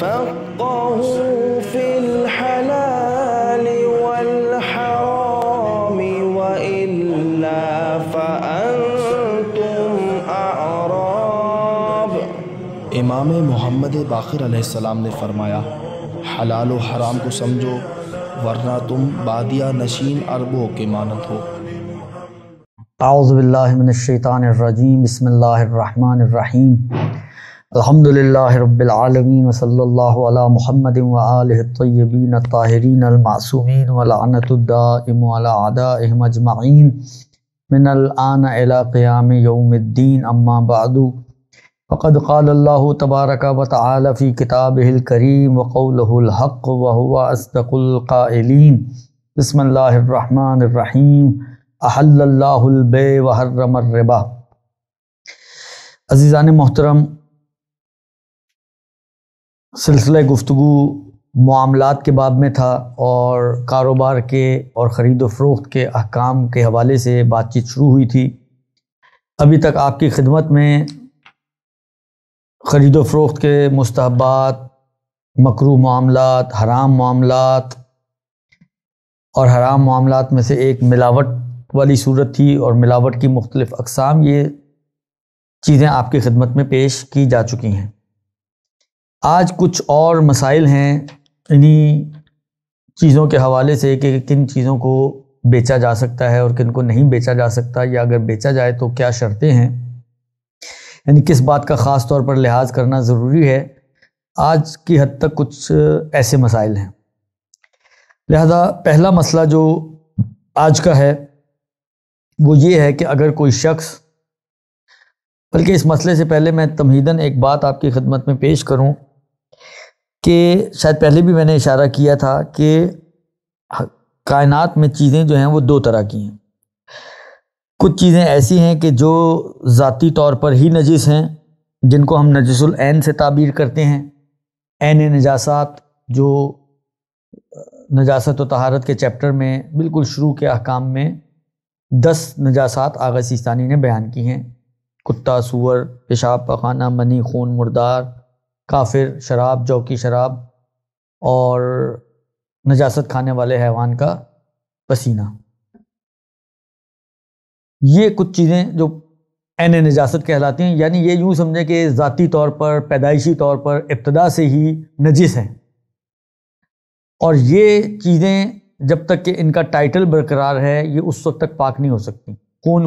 فقهوا في الحلال والحرام وإلا فأنتم أعراب۔ امام محمد باقر علیہ السلام نے فرمایا، حلال و حرام کو سمجھو ورنہ تم بادیہ نشین عربوں کے مانند ہو۔ اعوذ باللہ من الشیطان الرجیم، بسم اللہ الرحمن الرحیم، الحمدللہ رب العالمین وصلی اللہ علی محمد وآلہ الطیبین الطاہرین المعصومین ولعنۃ الدائم علی اعدائہم اجمعین من الآن الی قیام یوم الدین، اما بعد فقد قال اللہ تبارک وتعالی فی کتابہ الکریم وقولہ الحق وہو اصدق القائلین۔ بسم اللہ الرحمن الرحیم، احل اللہ البیع وحرم الربا۔ عزیزان محترم، سلسلہ گفتگو معاملات کے باب میں تھا اور کاروبار کے اور خرید و فروخت کے احکام کے حوالے سے بات چیت شروع ہوئی تھی۔ ابھی تک آپ کی خدمت میں خرید و فروخت کے مستحبات، مکروہ معاملات، حرام معاملات اور حرام معاملات میں سے ایک ملاوٹ والی صورت تھی اور ملاوٹ کی مختلف اقسام، یہ چیزیں آپ کی خدمت میں پیش کی جا چکی ہیں۔ آج کچھ اور مسائل ہیں انہی چیزوں کے حوالے سے کہ کن چیزوں کو بیچا جا سکتا ہے اور کن کو نہیں بیچا جا سکتا، یا اگر بیچا جائے تو کیا شرطیں ہیں، یعنی کس بات کا خاص طور پر لحاظ کرنا ضروری ہے۔ آج کی حد تک کچھ ایسے مسائل ہیں۔ لہذا پہلا مسئلہ جو آج کا ہے وہ یہ ہے کہ اگر کوئی شخص، بلکہ اس مسئلے سے پہلے میں تمہیداً ایک بات آپ کی خدمت میں پیش کروں کہ شاید پہلے بھی میں نے اشارہ کیا تھا کہ کائنات میں چیزیں جو ہیں وہ دو طرح کی ہیں۔ کچھ چیزیں ایسی ہیں کہ جو ذاتی طور پر ہی نجس ہیں، جن کو ہم نجس العین سے تعبیر کرتے ہیں۔ عین نجاسات، جو نجاست و طہارت کے چیپٹر میں بالکل شروع کے احکام میں 10 نجاسات آغا سیستانی نے بیان کی ہیں: کتا، سور، پیشاب، پخانہ، منی، خون مردار، کافر، شراب، جو کی شراب اور نجاست کھانے والے حیوان کا پسینہ۔ یہ کچھ چیزیں جو عین نجاست کہلاتی ہیں، یعنی یہ یوں سمجھیں کہ ذاتی طور پر، پیدائشی طور پر ابتدا سے ہی نجس ہیں، اور یہ چیزیں جب تک کہ ان کا ٹائٹل برقرار ہے یہ اس وقت تک پاک نہیں ہو سکتی۔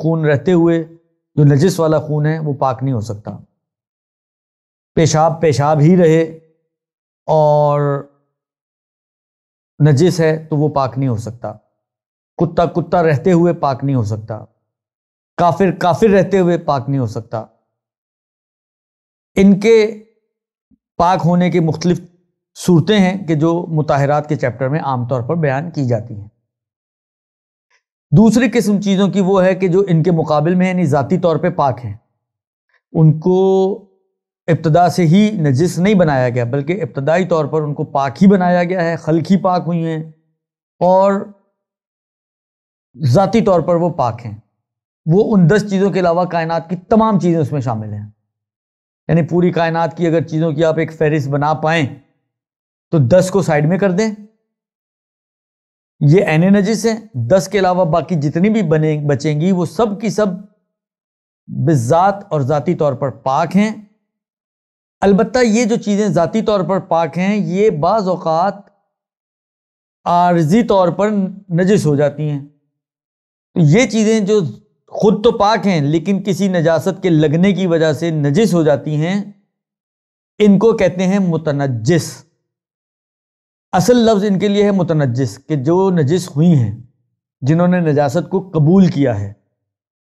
خون رہتے ہوئے جو نجس والا خون ہے وہ پاک نہیں ہو سکتا۔ پیشاب ہی رہے اور نجس ہے تو وہ پاک نہیں ہو سکتا۔ کتا رہتے ہوئے پاک نہیں ہو سکتا۔ کافر رہتے ہوئے پاک نہیں ہو سکتا۔ ان کے پاک ہونے کے مختلف صورتیں ہیں کہ جو مطہرات کے چیپٹر میں عام طور پر بیان کی جاتی ہیں۔ دوسری قسم چیزوں کی وہ ہے کہ جو ان کے مقابل میں یعنی ذاتی طور پہ پاک ہیں، ان کو ابتدا سے ہی نجس نہیں بنایا گیا، بلکہ ابتدائی طور پر ان کو پاک ہی بنایا گیا ہے، خلق ہی پاک ہوئی ہیں اور ذاتی طور پر وہ پاک ہیں۔ وہ ان 10 چیزوں کے علاوہ کائنات کی تمام چیزیں اس میں شامل ہیں، یعنی پوری کائنات کی اگر چیزوں کی آپ ایک فہرست بنا پائیں تو 10 کو سائیڈ میں کر دیں، یہ عین نجس ہیں۔ 10 کے علاوہ باقی جتنی بھی بچیں گی وہ سب کی سب بذات اور ذاتی طور پر پاک ہیں۔ البتہ یہ جو چیزیں ذاتی طور پر پاک ہیں یہ بعض اوقات عارضی طور پر نجس ہو جاتی ہیں۔ یہ چیزیں جو خود تو پاک ہیں لیکن کسی نجاست کے لگنے کی وجہ سے نجس ہو جاتی ہیں، ان کو کہتے ہیں متنجس۔ اصل لفظ ان کے لیے ہے متنجس، کہ جو نجس ہوئی ہیں، جنہوں نے نجاست کو قبول کیا ہے،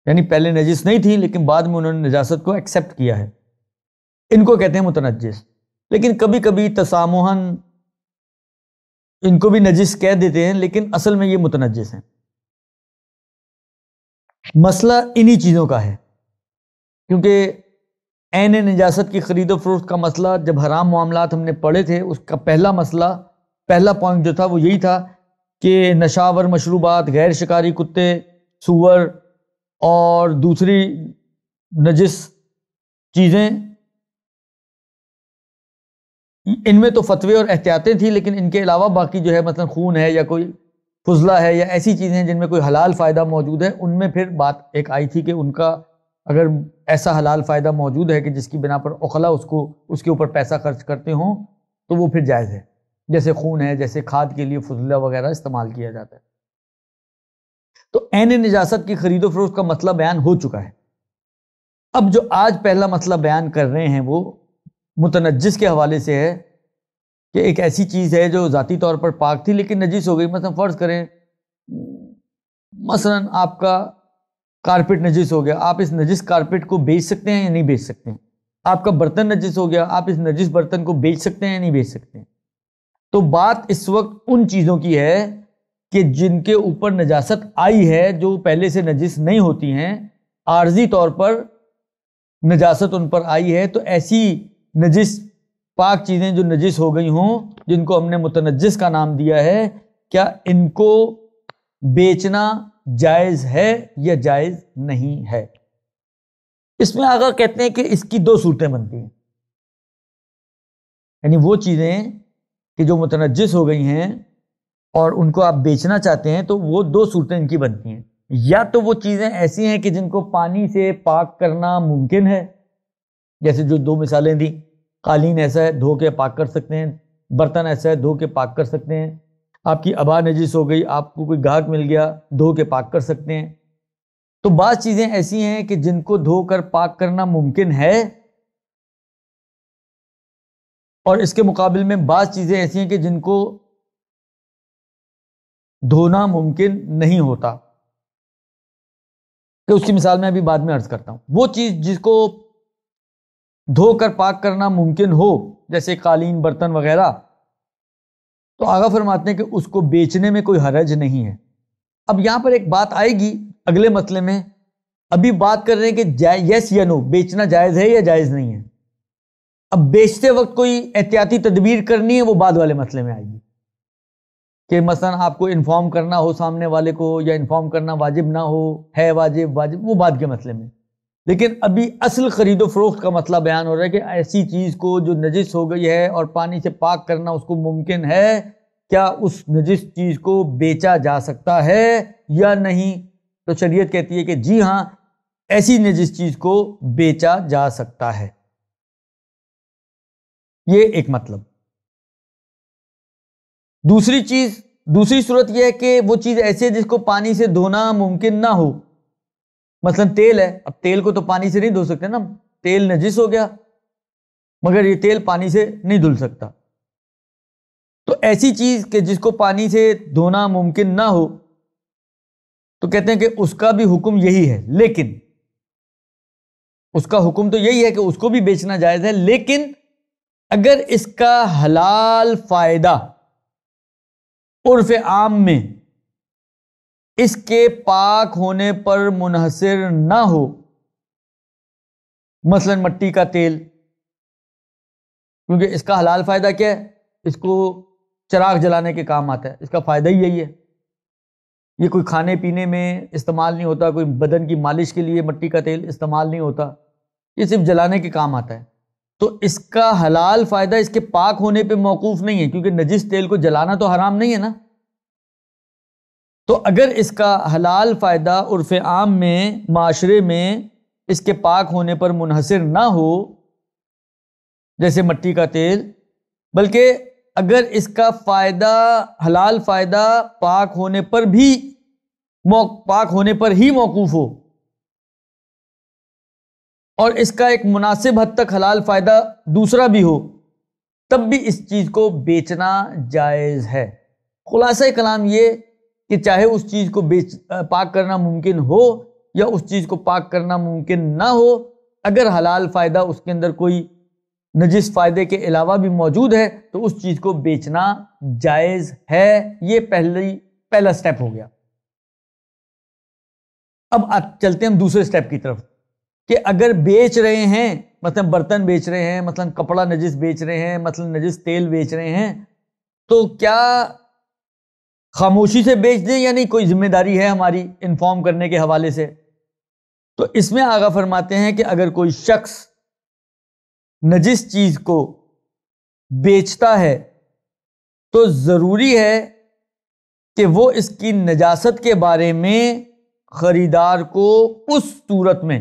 یعنی پہلے نجس نہیں تھی لیکن بعد میں انہوں نے نجاست کو ایکسیپٹ کیا ہے، ان کو کہتے ہیں متنجس۔ لیکن کبھی کبھی تسامحاً ان کو بھی نجس کہہ دیتے ہیں لیکن اصل میں یہ متنجس ہیں۔ مسئلہ انہی چیزوں کا ہے، کیونکہ عین نجاست کی خرید و فروخت کا مسئلہ جب حرام معاملات ہم نے پڑھے تھے، اس کا پہلا پوائنٹ جو تھا وہ یہی تھا کہ نشاور مشروبات، غیر شکاری کتے، سور اور دوسری نجس چیزیں، ان میں تو فتوے اور احتیاطیں تھیں، لیکن ان کے علاوہ باقی جو ہے مثلا خون ہے یا کوئی فضلہ ہے یا ایسی چیزیں ہیں جن میں کوئی حلال فائدہ موجود ہے، ان میں پھر بات ایک آئی تھی کہ ان کا اگر ایسا حلال فائدہ موجود ہے کہ جس کی بنا پر عقلا اس کے اوپر پیسہ خرچ کرتے ہوں تو وہ پھر جائز ہے، جیسے خون ہے، جیسے کھاد کے لیے فضلہ وغیرہ استعمال کیا جاتا ہے۔ تو عین نجاست کی خرید و فروخت کا مسئلہ بیان ہو چکا ہے۔ اب جو آج پہلا مسئلہ بیان کر رہے ہیں وہ متنجس کے حوالے سے ہے کہ ایک ایسی چیز ہے جو ذاتی طور پر پاک تھی لیکن نجس ہو گئی۔ مثلا فرض کریں مثلا آپ کا کارپیٹ نجس ہو گیا، آپ اس نجس کارپیٹ کو بیچ سکتے ہیں یا نہیں بیچ سکتے ہیں؟ آپ کا برتن نجس ہو گیا، آپ اس نجس برتن کو بیچ سکتے ہیں یا نہیں بیچ سکتے ہیں؟ تو بات اس وقت ان چیزوں کی ہے کہ جن کے اوپر نجاست آئی ہے، جو پہلے سے نجس نہیں ہوتی ہیں، عارضی طور پر نجاست ان پر آئی ہے، تو ایسی نجس پاک چیزیں جو نجس ہو گئی ہوں، جن کو ہم نے متنجس کا نام دیا ہے، کیا ان کو بیچنا جائز ہے یا جائز نہیں ہے؟ اس میں آقا کہتے ہیں کہ اس کی دو صورتیں بنتی ہیں، یعنی وہ چیزیں کہ جو متنجس ہو گئی ہیں اور ان کو آپ بیچنا چاہتے ہیں تو وہ دو صورتیں ان کی بنتی ہیں۔ یا تو وہ چیزیں ایسی ہیں کہ جن کو پانی سے پاک کرنا ممکن ہے، جیسے جو دو مثالیں دی، قالین ایسا ہے دھو کے پاک کر سکتے ہیں، برتن ایسا ہے دھو کے پاک کر سکتے ہیں، آپ کی ابا نجس ہو گئی، آپ کو کوئی گاہک مل گیا، دھو کے پاک کر سکتے ہیں۔ تو بعض چیزیں ایسی ہیں کہ جن کو دھو کر پاک کرنا ممکن ہے، اور اس کے مقابل میں بعض چیزیں ایسی ہیں کہ جن کو دھونا ممکن نہیں ہوتا، کہ اس کی مثال میں ابھی بعد میں عرض کرتا ہوں۔ وہ چیز جس کو دھو کر پاک کرنا ممکن ہو، جیسے قالین، برتن وغیرہ، تو آقا فرماتے ہیں کہ اس کو بیچنے میں کوئی حرج نہیں ہے۔ اب یہاں پر ایک بات آئے گی اگلے مسئلے میں، ابھی بات کر رہے ہیں کہ یس یا نو، بیچنا جائز ہے یا جائز نہیں ہے۔ اب بیچتے وقت کوئی احتیاطی تدبیر کرنی ہے، وہ بعد والے مسئلے میں آئے گی، کہ مثلا آپ کو انفارم کرنا ہو سامنے والے کو، یا انفارم کرنا واجب نہ ہو، ہے واجب، وہ بعد کے مسئلے میں۔ لیکن ابھی اصل خرید و فروخت کا مسئلہ بیان ہو رہا ہے کہ ایسی چیز کو جو نجس ہو گئی ہے اور پانی سے پاک کرنا اس کو ممکن ہے، کیا اس نجس چیز کو بیچا جا سکتا ہے یا نہیں؟ تو شریعت کہتی ہے کہ جی ہاں، ایسی نجس چیز کو بیچا جا سکتا ہے۔ یہ ایک مطلب۔ دوسری صورت یہ ہے کہ وہ چیز ایسی ہے جس کو پانی سے دھونا ممکن نہ ہو، مثلا تیل ہے، اب تیل کو تو پانی سے نہیں دھو سکتے نا، تیل نجس ہو گیا مگر یہ تیل پانی سے نہیں دھل سکتا، تو ایسی چیز کہ جس کو پانی سے دھونا ممکن نہ ہو، تو کہتے ہیں کہ اس کا بھی حکم یہی ہے، لیکن اس کا حکم تو یہی ہے کہ اس کو بھی بیچنا جائز ہے، لیکن اگر اس کا حلال فائدہ عرف عام میں اس کے پاک ہونے پر منحصر نہ ہو، مثلا مٹی کا تیل، کیونکہ اس کا حلال فائدہ کیا ہے؟ اس کو چراغ جلانے کے کام آتا ہے، اس کا فائدہ ہی یہی ہے، یہ کوئی کھانے پینے میں استعمال نہیں ہوتا، کوئی بدن کی مالش کے لیے مٹی کا تیل استعمال نہیں ہوتا، یہ صرف جلانے کے کام آتا ہے۔ تو اس کا حلال فائدہ اس کے پاک ہونے پہ موقوف نہیں ہے، کیونکہ نجس تیل کو جلانا تو حرام نہیں ہے نا۔ تو اگر اس کا حلال فائدہ عرف عام میں، معاشرے میں اس کے پاک ہونے پر منحصر نہ ہو، جیسے مٹی کا تیل، بلکہ اگر اس کا فائدہ، حلال فائدہ پاک ہونے پر ہی موقوف ہو، اور اس کا ایک مناسب حد تک حلال فائدہ دوسرا بھی ہو، تب بھی اس چیز کو بیچنا جائز ہے۔ خلاصہ کلام یہ کہ چاہے اس چیز کو پاک کرنا ممکن ہو یا اس چیز کو پاک کرنا ممکن نہ ہو، اگر حلال فائدہ اس کے اندر کوئی نجس فائدے کے علاوہ بھی موجود ہے تو اس چیز کو بیچنا جائز ہے۔ یہ پہلا سٹیپ ہو گیا۔ اب چلتے ہیں ہم دوسرے سٹیپ کی طرف، کہ اگر بیچ رہے ہیں، مثلا برتن بیچ رہے ہیں، مثلا کپڑا نجس بیچ رہے ہیں، مثلا نجس تیل بیچ رہے ہیں، تو کیا خاموشی سے بیچ دیں یا نہیں؟ کوئی ذمہ داری ہے ہماری انفارم کرنے کے حوالے سے؟ تو اس میں آقا فرماتے ہیں کہ اگر کوئی شخص نجس چیز کو بیچتا ہے تو ضروری ہے کہ وہ اس کی نجاست کے بارے میں خریدار کو اس صورت میں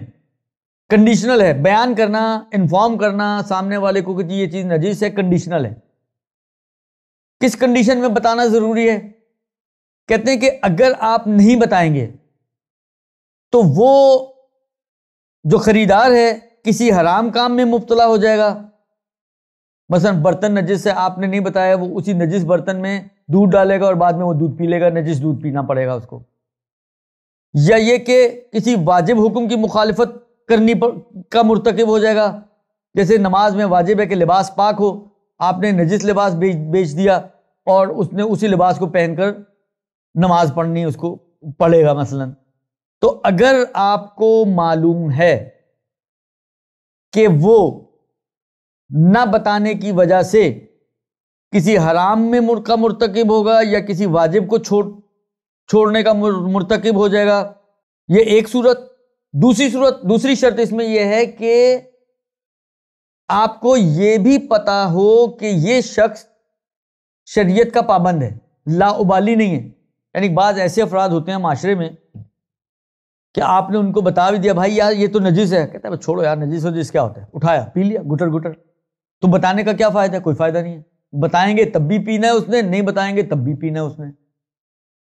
کنڈیشنل ہے بیان کرنا، انفارم کرنا سامنے والے کو کہ یہ چیز نجیس ہے، کنڈیشنل ہے۔ کس کنڈیشن میں بتانا ضروری ہے؟ کہتے ہیں کہ اگر آپ نہیں بتائیں گے تو وہ جو خریدار ہے کسی حرام کام میں مبتلا ہو جائے گا۔ مثلا برتن نجس ہے، آپ نے نہیں بتایا، وہ اسی نجس برتن میں دودھ ڈالے گا اور بعد میں وہ دودھ پی لے گا، نجس دودھ پینا پڑے گا اس کو۔ یا یہ کہ کسی واجب حکم کی مخالفت کرنی کا مرتکب ہو جائے گا، جیسے نماز میں واجب ہے کہ لباس پاک ہو، آپ نے نجس لباس بیچ دیا اور اس نے اسی لباس کو پہن کر نماز پڑھنی، اس کو پڑھے گا مثلا۔ تو اگر آپ کو معلوم ہے کہ وہ نہ بتانے کی وجہ سے کسی حرام میں کا مرتکب ہوگا یا کسی واجب کو چھوڑنے کا مرتکب ہو جائے گا، یہ ایک صورت۔ دوسری شرط اس میں یہ ہے کہ آپ کو یہ بھی پتا ہو کہ یہ شخص شریعت کا پابند ہے، لا ابالی نہیں ہے۔ یعنی بعض ایسے افراد ہوتے ہیں معاشرے میں کہ آپ نے ان کو بتا بھی دیا بھائی یار یہ تو نجس ہے، کہتا ہے چھوڑو یار نجس وجس کیا ہوتا ہے، اٹھایا پی لیا گٹر گٹر۔ تو بتانے کا کیا فائدہ ہے؟ کوئی فائدہ نہیں ہے۔ بتائیں گے تب بھی پینا ہے اس نے، نہیں بتائیں گے تب بھی پینا ہے اس نے۔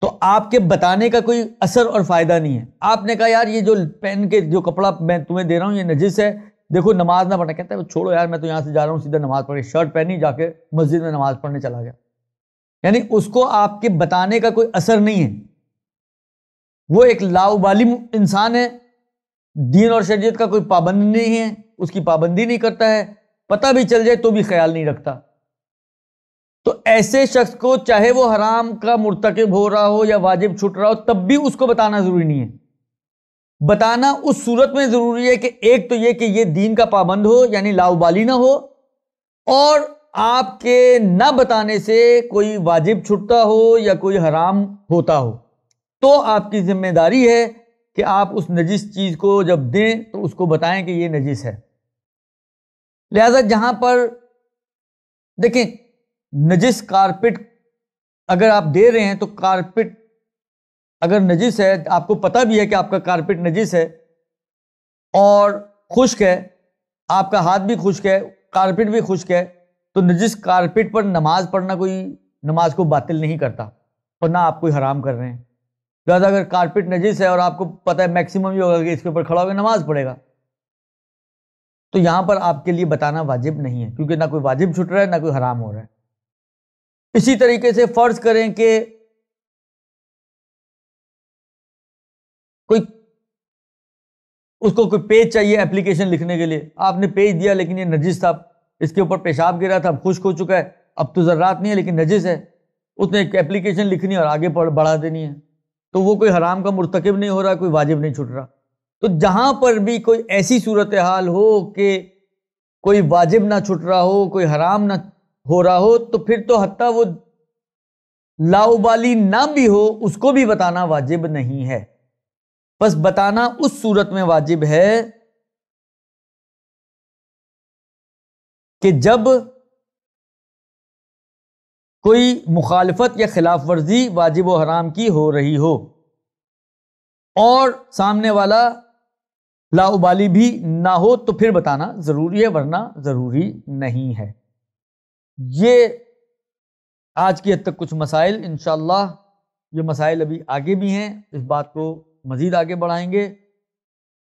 تو آپ کے بتانے کا کوئی اثر اور فائدہ نہیں ہے۔ آپ نے کہا یار یہ جو پہن کے جو کپڑا میں تمہیں دے رہا ہوں یہ نجس ہے، دیکھو نماز نہ پڑھنا، کہتا ہے چھوڑو یار میں تو یہاں سے جا رہا ہوں سیدھا نماز پڑھ کے، شرٹ پہنی جا کے مسجد میں نماز پڑھنے چلا گیا۔ یعنی اس کو آپ کے بتانے کا کوئی اثر نہیں ہے، وہ ایک لاؤبالی انسان ہے، دین اور شریعت کا کوئی پابند نہیں ہے، اس کی پابندی نہیں کرتا ہے، پتہ بھی چل جائے تو بھی خیال نہیں رکھتا۔ تو ایسے شخص کو چاہے وہ حرام کا مرتکب ہو رہا ہو یا واجب چھوٹ رہا ہو تب بھی اس کو بتانا ضروری نہیں ہے۔ بتانا اس صورت میں ضروری ہے کہ ایک تو یہ کہ یہ دین کا پابند ہو یعنی لاؤبالی نہ ہو، اور آپ کے نہ بتانے سے کوئی واجب چھٹتا ہو یا کوئی حرام ہوتا ہو، تو آپ کی ذمہ داری ہے کہ آپ اس نجس چیز کو جب دیں تو اس کو بتائیں کہ یہ نجس ہے۔ لہذا جہاں پر دیکھیں نجس کارپٹ اگر آپ دے رہے ہیں تو کارپٹ اگر نجس ہے، آپ کو پتہ بھی ہے کہ آپ کا کارپٹ نجس ہے اور خشک ہے، آپ کا ہاتھ بھی خشک ہے، کارپٹ بھی خشک ہے، تو نجس کارپٹ پر نماز پڑھنا کوئی نماز کو باطل نہیں کرتا اور نہ آپ کوئی حرام کر رہے ہیں۔ لہٰذا اگر کارپٹ نجس ہے اور آپ کو پتہ ہے میکسیمم یہ ہوگا کہ اس کے اوپر کھڑا ہو کے نماز پڑھے گا، تو یہاں پر آپ کے لیے بتانا واجب نہیں ہے، کیونکہ نہ کوئی واجب چھٹ رہا ہے نہ کوئی حرام ہو رہا ہے۔ اسی طریقے سے فرض کریں کہ اس کو کوئی پیج چاہیے اپلیکیشن لکھنے کے لیے، آپ نے پیج دیا لیکن یہ نجس تھا، اس کے اوپر پیشاب گرا تھا، اب خشک ہو چکا ہے، اب تو ذرات نہیں ہے لیکن نجس ہے، اس نے ایک اپلیکیشن لکھنی اور آگے بڑھا دینی ہے، تو وہ کوئی حرام کا مرتکب نہیں ہو رہا، کوئی واجب نہیں چھٹ رہا۔ تو جہاں پر بھی کوئی ایسی صورتحال ہو کہ کوئی واجب نہ چھٹ رہا ہو، کوئی حرام نہ ہو رہا ہو، تو پھر تو حتیٰ وہ لاؤبالی نہ بھی ہو اس کو بھی بتانا واجب نہیں ہے۔ بس بتانا اس صورت میں واجب ہے کہ جب کوئی مخالفت یا خلاف ورزی واجب و حرام کی ہو رہی ہو اور سامنے والا لاؤبالی بھی نہ ہو تو پھر بتانا ضروری ہے، ورنہ ضروری نہیں ہے۔ یہ آج کی حد تک کچھ مسائل، انشاءاللہ یہ مسائل ابھی آگے بھی ہیں، اس بات کو مزید آگے بڑھائیں گے۔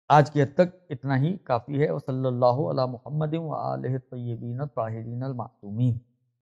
آج کی حد تک اتنا ہی کافی ہے۔ وصلی اللہ علی محمد وآلہ الطیبین الطاہرین المعصومین۔